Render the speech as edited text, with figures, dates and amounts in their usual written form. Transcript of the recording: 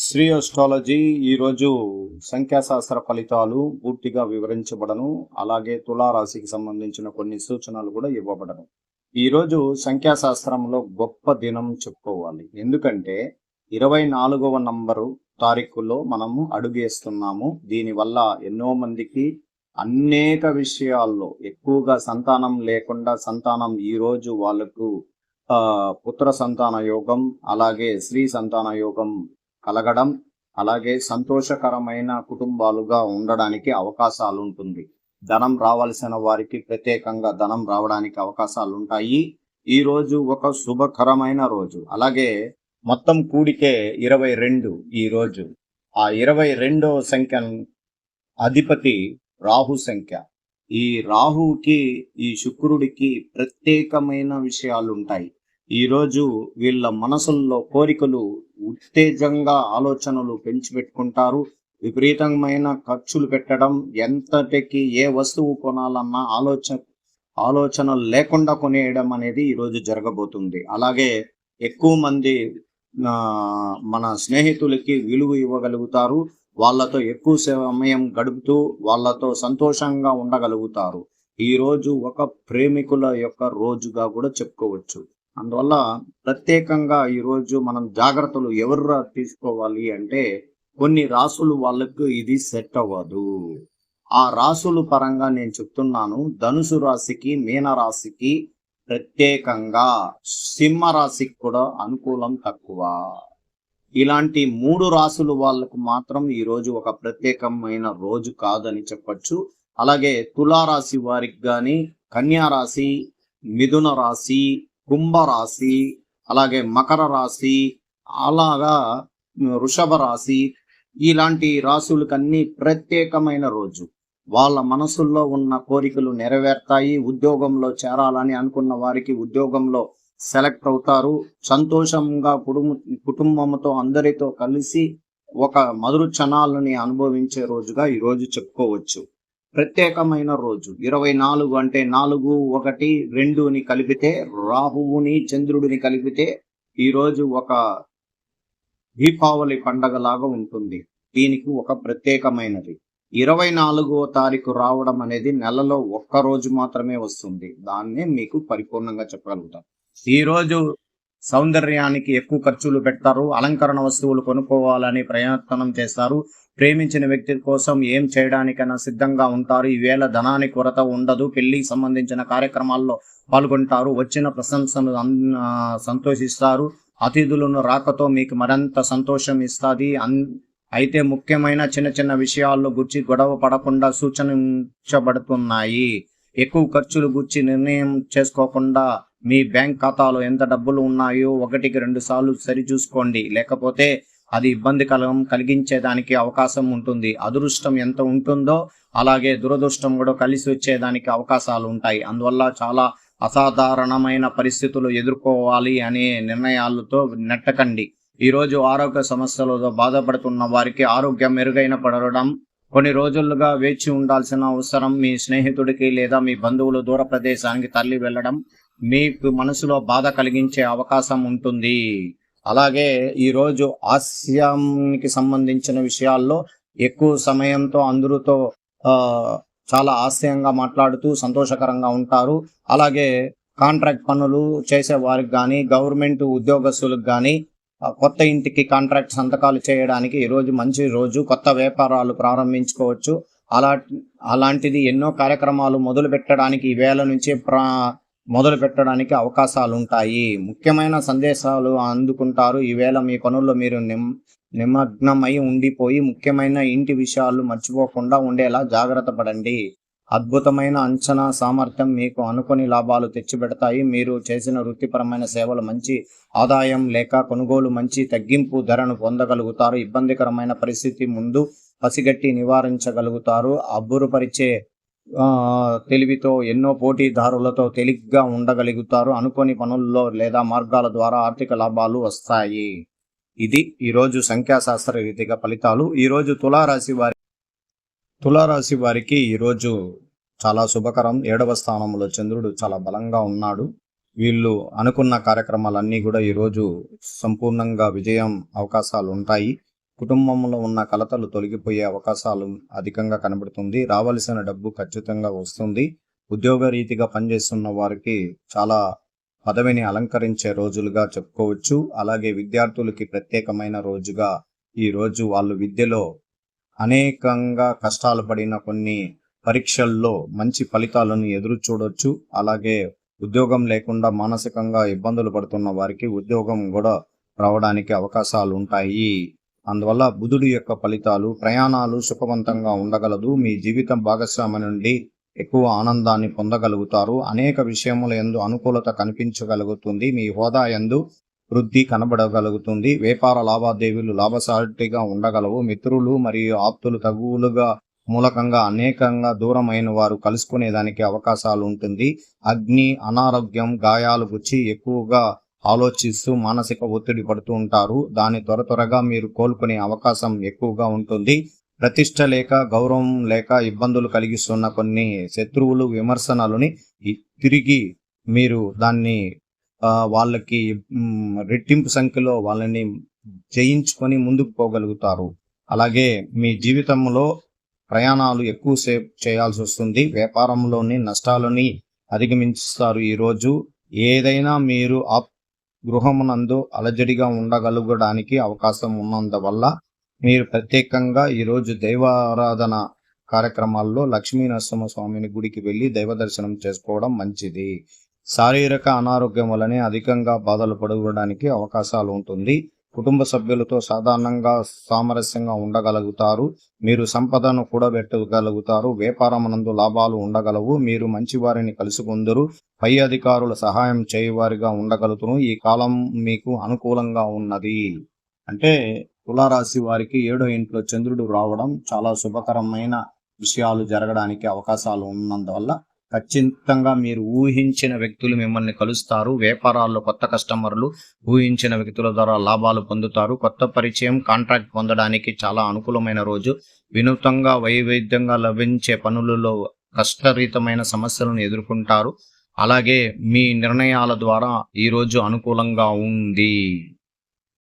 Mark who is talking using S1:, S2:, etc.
S1: Shri astrology ఈరోజు సంఖ్యాశాస్త్ర ఫలితాలు పూర్తిగా వివరించబడను. అలాగే తులారాశికి సంబంధించిన కొన్ని సూచనలు కూడా ఇవ్వబడను. ఈరోజు సంఖ్యాశాస్త్రంలో గొప్ప దినం చెప్పుకోవాలి. ఎందుకంటే 24వ నంబరు తారీఖులో మనము అడుగేస్తున్నాము. దీనివల్ల ఎన్నో మందికి అనేక విషయాల్లో ఎక్కువగా సంతానం లేకుండా సంతానం ఈరోజు వాళ్ళకు పుత్ర సంతాన యోగం, అలాగే స్త్రీ సంతాన యోగం కలగడం, అలాగే సంతోషకరమైన కుటుంబాలుగా ఉండడానికి అవకాశాలు ఉంటుంది. ధనం రావాల్సిన వారికి ప్రత్యేకంగా ధనం రావడానికి అవకాశాలు ఉంటాయి. ఈ రోజు ఒక శుభకరమైన రోజు. అలాగే మొత్తం కూడికే 22 ఈ రోజు. ఆ 22వ సంఖ్య అధిపతి రాహు సంఖ్య. ఈ రాహుకి ఈ శుక్రుడికి ప్రత్యేకమైన విషయాలు ఉంటాయి. ఈరోజు వీళ్ళ మనసుల్లో కోరికలు ఉత్తేజంగా ఆలోచనలు పెంచిపెట్టుకుంటారు. విపరీతమైన ఖర్చులు పెట్టడం, ఎంతటికి ఏ వస్తువు కొనాలన్నా ఆలోచనలు లేకుండా కొనేయడం అనేది ఈరోజు జరగబోతుంది. అలాగే ఎక్కువ మంది మన స్నేహితులకి విలువ ఇవ్వగలుగుతారు. వాళ్ళతో ఎక్కువ సమయం గడుపుతూ వాళ్ళతో సంతోషంగా ఉండగలుగుతారు. ఈ రోజు ఒక ప్రేమికుల యొక్క రోజుగా కూడా చెప్పుకోవచ్చు. అందువల్ల ప్రత్యేకంగా ఈరోజు మనం జాగ్రత్తలు ఎవరు తీసుకోవాలి అంటే, కొన్ని రాసులు వాళ్ళకు ఇది సెట్ అవ్వదు. ఆ రాసుల పరంగా నేను చెప్తున్నాను. ధనుసు రాశికి, మీన రాశికి ప్రత్యేకంగా, సింహ రాశికి కూడా అనుకూలం తక్కువ. ఇలాంటి 3 రాసులు వాళ్ళకు మాత్రం ఈరోజు ఒక ప్రత్యేకమైన రోజు కాదని చెప్పచ్చు. అలాగే తులారాశి వారికి కానీ, కన్యా రాశి, మిథున రాశి, కుంభరాశి, అలాగే మకర రాశి, అలాగా వృషభ రాశి, ఇలాంటి రాశులకన్నీ ప్రత్యేకమైన రోజు. వాళ్ళ మనసుల్లో ఉన్న కోరికలు నెరవేరుతాయి. ఉద్యోగంలో చేరాలని అనుకున్న వారికి ఉద్యోగంలో సెలెక్ట్ అవుతారు. సంతోషంగా కుటుంబంతో అందరితో కలిసి ఒక మధుర క్షణాలని అనుభవించే రోజుగా ఈరోజు చెప్పుకోవచ్చు. ప్రత్యేకమైన రోజు 24 అంటే 4, 1, 2ని కలిపితే, రాహువుని చంద్రుడిని కలిపితే ఈరోజు ఒక దీపావళి పండగలాగా ఉంటుంది. దీనికి ఒక ప్రత్యేకమైనది. 24వ తారీఖు రావడం అనేది నెలలో ఒక్క రోజు మాత్రమే వస్తుంది. దాన్నే మీకు పరిపూర్ణంగా చెప్పగలుగుతాం. ఈరోజు సౌందర్యానికి ఎక్కువ ఖర్చులు పెడతారు. అలంకరణ వస్తువులు కొనుక్కోవాలని ప్రయత్నం చేస్తారు. ప్రేమించిన వ్యక్తి కోసం ఏం చేయడానికైనా సిద్ధంగా ఉంటారు. ఈవేళ ధనానికి కొరత ఉండదు. పెళ్లికి సంబంధించిన కార్యక్రమాల్లో పాల్గొంటారు. వచ్చిన ప్రశంసను సంతోషిస్తారు. అతిథులను రాకతో మీకు మరింత సంతోషం ఇస్తుంది. అయితే ముఖ్యమైన చిన్న చిన్న విషయాల్లో గుర్చి గొడవ పడకుండా సూచించబడుతున్నాయి. ఎక్కువ ఖర్చులు గుర్చి నిర్ణయం చేసుకోకుండా మీ బ్యాంక్ ఖాతాలో ఎంత డబ్బులు ఉన్నాయో 1కి 2 సార్లు సరిచూసుకోండి. లేకపోతే అది ఇబ్బంది కలిగించేదానికి అవకాశం ఉంటుంది. అదృష్టం ఎంత ఉంటుందో అలాగే దురదృష్టం కూడా కలిసి వచ్చేదానికి అవకాశాలు ఉంటాయి. అందువల్ల చాలా అసాధారణమైన పరిస్థితులు ఎదుర్కోవాలి అనే నిర్ణయాలతో నెట్టకండి. ఈరోజు ఆరోగ్య సమస్యలతో బాధపడుతున్న వారికి ఆరోగ్యం మెరుగైన పడడం, కొన్ని రోజులుగా వేచి ఉండాల్సిన అవసరం, మీ స్నేహితుడికి లేదా మీ బంధువులు దూర ప్రదేశానికి తరలి వెళ్ళడం మీకు మనసులో బాధ కలిగించే అవకాశం ఉంటుంది. అలాగే ఈరోజు హాస్యానికి సంబంధించిన విషయాల్లో ఎక్కువ సమయంతో అందరితో చాలా హాస్యంగా మాట్లాడుతూ సంతోషకరంగా ఉంటారు. అలాగే కాంట్రాక్ట్ పనులు చేసే వారికి కానీ, గవర్నమెంట్ ఉద్యోగస్తులకు కానీ, కొత్త ఇంటికి కాంట్రాక్ట్ సంతకాలు చేయడానికి ఈరోజు మంచి రోజు. కొత్త వ్యాపారాలు ప్రారంభించుకోవచ్చు. అలాంటిది ఎన్నో కార్యక్రమాలు మొదలు పెట్టడానికి ఈ వేళ నుంచి మొదలు పెట్టడానికి అవకాశాలు ఉంటాయి. ముఖ్యమైన సందేశాలు అందుకుంటారు. ఈవేళ మీ పనుల్లో మీరు నిమగ్నమై ఉండిపోయి ముఖ్యమైన ఇంటి విషయాలు మర్చిపోకుండా ఉండేలా జాగ్రత్త పడండి. అద్భుతమైన అంచనా సామర్థ్యం మీకు అనుకోని లాభాలు తెచ్చిపెడతాయి. మీరు చేసిన వృత్తిపరమైన సేవలు మంచి ఆదాయం లేక కొనుగోలు మంచి తగ్గింపు ధరను పొందగలుగుతారు. ఇబ్బందికరమైన పరిస్థితి ముందు పసిగట్టి నివారించగలుగుతారు. అబ్బురుపరిచే తెలివితో ఎన్నో పోటీదారులతో తేలిగ్గా ఉండగలుగుతారు. అనుకోని పనుల్లో లేదా మార్గాల ద్వారా ఆర్థిక లాభాలు వస్తాయి. ఇది ఈరోజు సంఖ్యాశాస్త్ర రీతిగా ఫలితాలు. ఈరోజు తులారాశి వారికి ఈరోజు చాలా శుభకరం. 7వ స్థానంలో చంద్రుడు చాలా బలంగా ఉన్నాడు. వీళ్ళు అనుకున్న కార్యక్రమాలన్నీ కూడా ఈరోజు సంపూర్ణంగా విజయం అవకాశాలు ఉంటాయి. కుటుంబంలో ఉన్న కలతలు తొలగిపోయే అవకాశాలు అధికంగా కనబడుతుంది. రావాల్సిన డబ్బు ఖచ్చితంగా వస్తుంది. ఉద్యోగ రీతిగా పనిచేస్తున్న వారికి చాలా పదవిని అలంకరించే రోజులుగా చెప్పుకోవచ్చు. అలాగే విద్యార్థులకి ప్రత్యేకమైన రోజుగా ఈ రోజు వాళ్ళు విద్యలో అనేకంగా కష్టాలు పడిన కొన్ని పరీక్షల్లో మంచి ఫలితాలను ఎదురు చూడొచ్చు. అలాగే ఉద్యోగం లేకుండా మానసికంగా ఇబ్బందులు పడుతున్న వారికి ఉద్యోగం కూడా రావడానికి అవకాశాలు ఉంటాయి. అందువల్ల బుధుడి యొక్క ఫలితాలు, ప్రయాణాలు సుఖవంతంగా ఉండగలదు. మీ జీవితం భాగస్వామి నుండి ఎక్కువ ఆనందాన్ని పొందగలుగుతారు. అనేక విషయముల యందు అనుకూలత కనిపించగలుగుతుంది. మీ హోదా యందు వృద్ధి కనబడగలుగుతుంది. వ్యాపార లావాదేవీలు లాభసాటిగా ఉండగలవు. మిత్రులు మరియు ఆప్తులు తగువులుగా మూలకంగా అనేకంగా దూరమైన వారు కలుసుకునేదానికి అవకాశాలు ఉంటుంది. అగ్ని, అనారోగ్యం, గాయాలు గుచ్చి ఎక్కువగా ఆలోచిస్తూ మానసిక ఒత్తిడి పడుతూ ఉంటారు. దాని త్వరగా మీరు కోలుకునే అవకాశం ఎక్కువగా ఉంటుంది. ప్రతిష్ట లేక, గౌరవం లేక ఇబ్బందులు కలిగిస్తున్న కొన్ని శత్రువులు విమర్శనలని తిరిగి మీరు దాన్ని వాళ్ళకి రెట్టింపు సంఖ్యలో వాళ్ళని జయించుకొని ముందుకు పోగలుగుతారు. అలాగే మీ జీవితంలో ప్రయాణాలు ఎక్కువసేపు చేయాల్సి వస్తుంది. వ్యాపారంలోని నష్టాలని అధిగమిస్తారు. ఈరోజు ఏదైనా మీరు గృహమునందు అలజడిగా ఉండగలగడానికి అవకాశం ఉన్నందువల్ల మీరు ప్రత్యేకంగా ఈరోజు దైవారాధన కార్యక్రమాల్లో లక్ష్మీ నరసింహస్వామిని గుడికి వెళ్ళి దైవ దర్శనం చేసుకోవడం మంచిది. శారీరక అనారోగ్యం వలనే అధికంగా బాధలు పడడానికి అవకాశాలు ఉంటుంది. కుటుంబ సభ్యులతో సాధారణంగా సామరస్యంగా ఉండగలుగుతారు. మీరు సంపదను కూడబెట్టగలుగుతారు. వ్యాపారమునందు లాభాలు ఉండగలవు. మీరు మంచి వారిని కలుసుకుందరు. పై అధికారుల సహాయం చేయవారిగా ఉండగలుగుతారు. ఈ కాలం మీకు అనుకూలంగా ఉన్నది. అంటే తులారాశి వారికి 7వ ఇంట్లో చంద్రుడు రావడం చాలా శుభకరమైన విషయాలు జరగడానికి అవకాశాలు ఉన్నందువల్ల ఖచ్చితంగా మీరు ఊహించిన వ్యక్తులు మిమ్మల్ని కలుస్తారు. వ్యాపారాల్లో కొత్త కస్టమర్లు ఊహించిన వ్యక్తుల ద్వారా లాభాలు పొందుతారు. కొత్త పరిచయం, కాంట్రాక్ట్ పొందడానికి చాలా అనుకూలమైన రోజు. వినూతంగా వైవిధ్యంగా లభించే పనులలో కష్టరీతమైన సమస్యలను ఎదుర్కొంటారు. అలాగే మీ నిర్ణయాల ద్వారా ఈ రోజు అనుకూలంగా ఉంది.